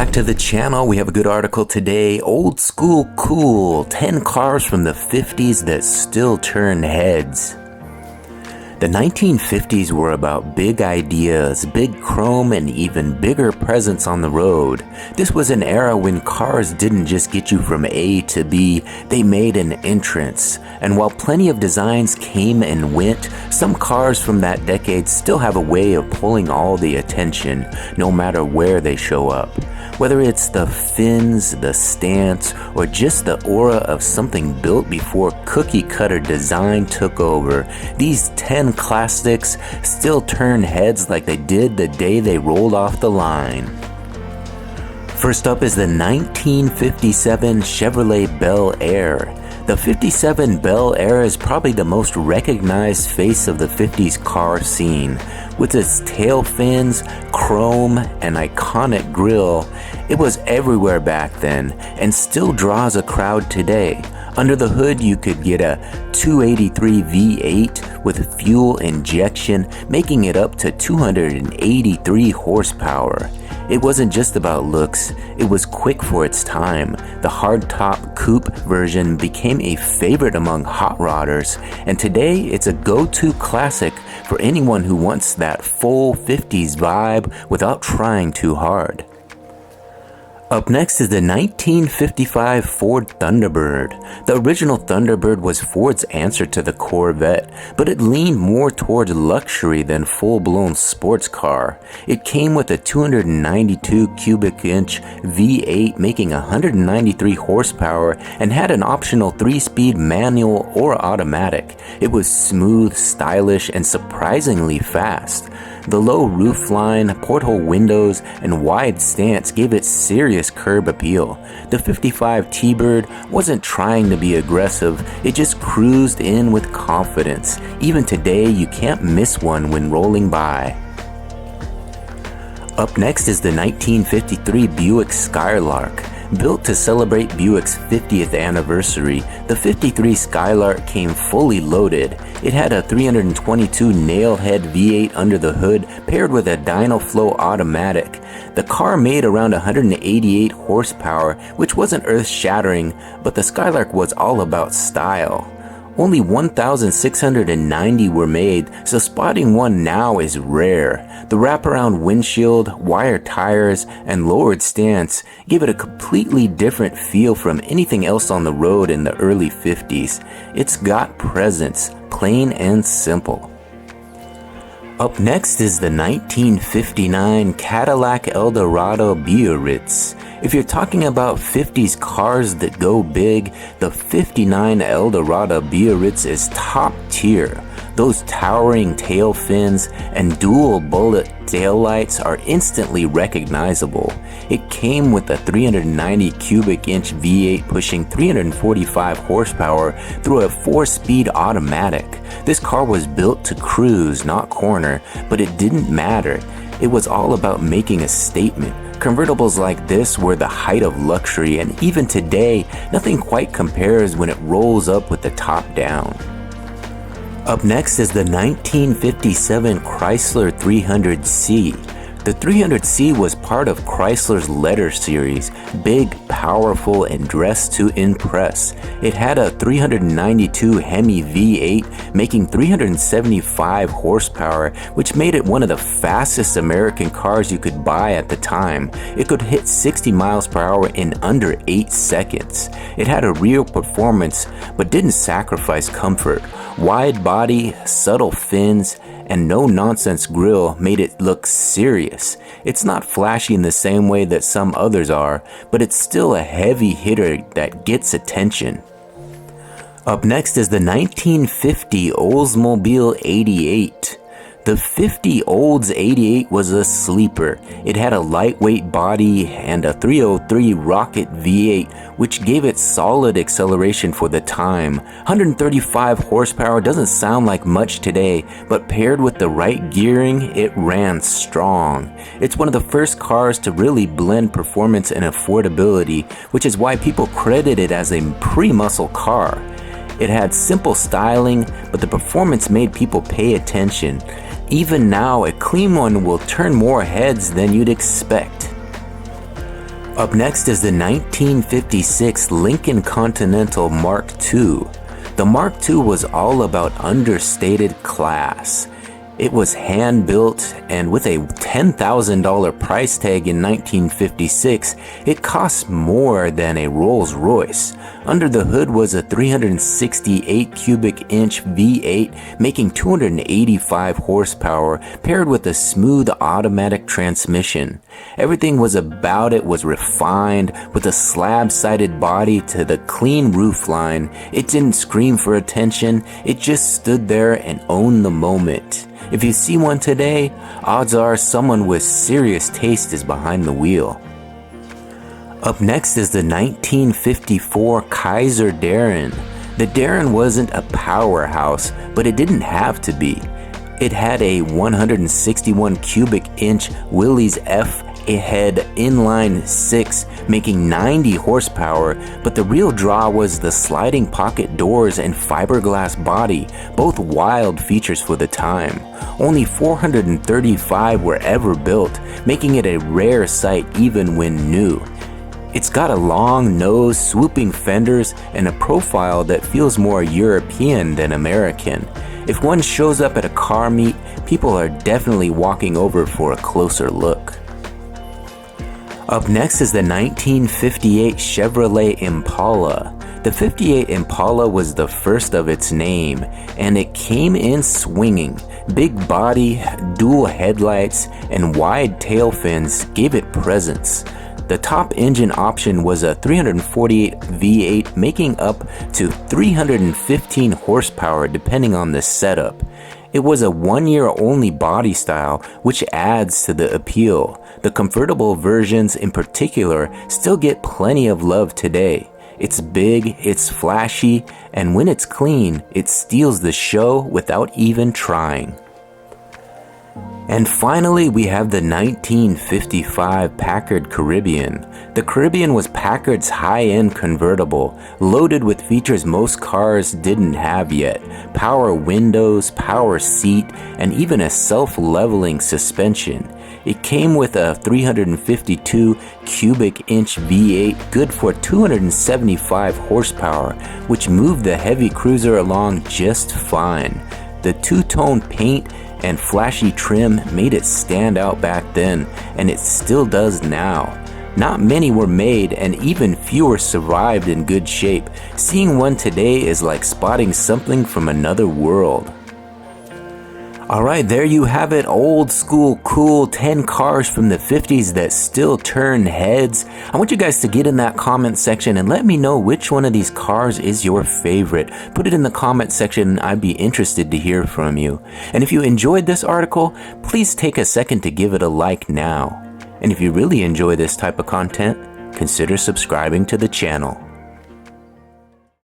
back to the channel. We have a good article today. Old School Cool, 10 cars from the 50s that still turn heads. The 1950s were about big ideas, big chrome, and even bigger presence on the road. This was an era when cars didn't just get you from A to B, they made an entrance. And while plenty of designs came and went, some cars from that decade still have a way of pulling all the attention, no matter where they show up. Whether it's the fins, the stance, or just the aura of something built before cookie-cutter design took over, these 10 classics still turn heads like they did the day they rolled off the line. First up is the 1957 Chevrolet Bel Air. The 57 Bel Air is probably the most recognized face of the 50s car scene. With its tail fins, chrome, and iconic grille, it was everywhere back then and still draws a crowd today. Under the hood, you could get a 283 V8 with fuel injection, making it up to 283 horsepower. It wasn't just about looks, it was quick for its time. The hardtop coupe version became a favorite among hot rodders, and today it's a go-to classic for anyone who wants that full 50s vibe without trying too hard. Up next is the 1955 Ford Thunderbird. The original Thunderbird was Ford's answer to the Corvette, but it leaned more towards luxury than full-blown sports car. It came with a 292 cubic inch V8 making 193 horsepower and had an optional 3-speed manual or automatic. It was smooth, stylish, and surprisingly fast. The low roofline, porthole windows, and wide stance gave it serious curb appeal. The 55 T-Bird wasn't trying to be aggressive, it just cruised in with confidence. Even today, you can't miss one when rolling by. Up next is the 1953 Buick Skylark. Built to celebrate Buick's 50th anniversary, the 53 Skylark came fully loaded. It had a 322 nail-head V8 under the hood paired with a Dynaflow automatic. The car made around 188 horsepower, which wasn't earth-shattering, but the Skylark was all about style. Only 1,690 were made, so spotting one now is rare. The wraparound windshield, wire tires, and lowered stance give it a completely different feel from anything else on the road in the early 50s. It's got presence, plain and simple. Up next is the 1959 Cadillac Eldorado Biarritz. If you're talking about 50s cars that go big, the 59 Eldorado Biarritz is top tier. Those towering tail fins and dual bullet taillights are instantly recognizable. It came with a 390 cubic inch V8 pushing 345 horsepower through a 4-speed automatic. This car was built to cruise, not corner, but it didn't matter. It was all about making a statement. Convertibles like this were the height of luxury, and even today, nothing quite compares when it rolls up with the top down. Up next is the 1957 Chrysler 300C. The 300C was part of Chrysler's Letter series, big, powerful, and dressed to impress. It had a 392 Hemi V8 making 375 horsepower, which made it one of the fastest American cars you could buy at the time. It could hit 60 miles per hour in under 8 seconds. It had a real performance, but didn't sacrifice comfort. Wide body, subtle fins, and no-nonsense grille made it look serious. It's not flashy in the same way that some others are, but it's still a heavy hitter that gets attention. Up next is the 1950 Oldsmobile 88. The 50 Olds 88 was a sleeper. It had a lightweight body and a 303 Rocket V8, which gave it solid acceleration for the time. 135 horsepower doesn't sound like much today, but paired with the right gearing, it ran strong. It's one of the first cars to really blend performance and affordability, which is why people credit it as a pre-muscle car. It had simple styling, but the performance made people pay attention. Even now, a clean one will turn more heads than you'd expect. Up next is the 1956 Lincoln Continental Mark II. The Mark II was all about understated class. It was hand-built, and with a $10,000 price tag in 1956, it cost more than a Rolls-Royce. Under the hood was a 368 cubic inch V8 making 285 horsepower paired with a smooth automatic transmission. Everything was about it was refined, with a slab-sided body to the clean roofline. It didn't scream for attention, it just stood there and owned the moment. If you see one today, odds are someone with serious taste is behind the wheel. Up next is the 1954 Kaiser Darrin. The Darrin wasn't a powerhouse, but it didn't have to be. It had a 161 cubic inch Willys F head inline 6 making 90 horsepower, but the real draw was the sliding pocket doors and fiberglass body, both wild features for the time. Only 435 were ever built, making it a rare sight even when new. It's got a long nose, swooping fenders, and a profile that feels more European than American. If one shows up at a car meet, people are definitely walking over for a closer look. Up next is the 1958 Chevrolet Impala. The 58 Impala was the first of its name, and it came in swinging. Big body, dual headlights, and wide tail fins gave it presence. The top engine option was a 348 V8 making up to 315 horsepower depending on the setup. It was a one-year-only body style, which adds to the appeal. The convertible versions in particular still get plenty of love today. It's big, it's flashy, and when it's clean, it steals the show without even trying. And finally, we have the 1955 Packard Caribbean. The Caribbean was Packard's high-end convertible, loaded with features most cars didn't have yet: power windows, power seat, and even a self-leveling suspension. It came with a 352 cubic inch V8 good for 275 horsepower, which moved the heavy cruiser along just fine. The two-tone paint and flashy trim made it stand out back then, and it still does now. Not many were made, and even fewer survived in good shape. Seeing one today is like spotting something from another world. Alright, there you have it. Old school, cool 10 cars from the 50s that still turn heads. I want you guys to get in that comment section and let me know which one of these cars is your favorite. Put it in the comment section. I'd be interested to hear from you. And if you enjoyed this article, please take a second to give it a like now. And if you really enjoy this type of content, consider subscribing to the channel.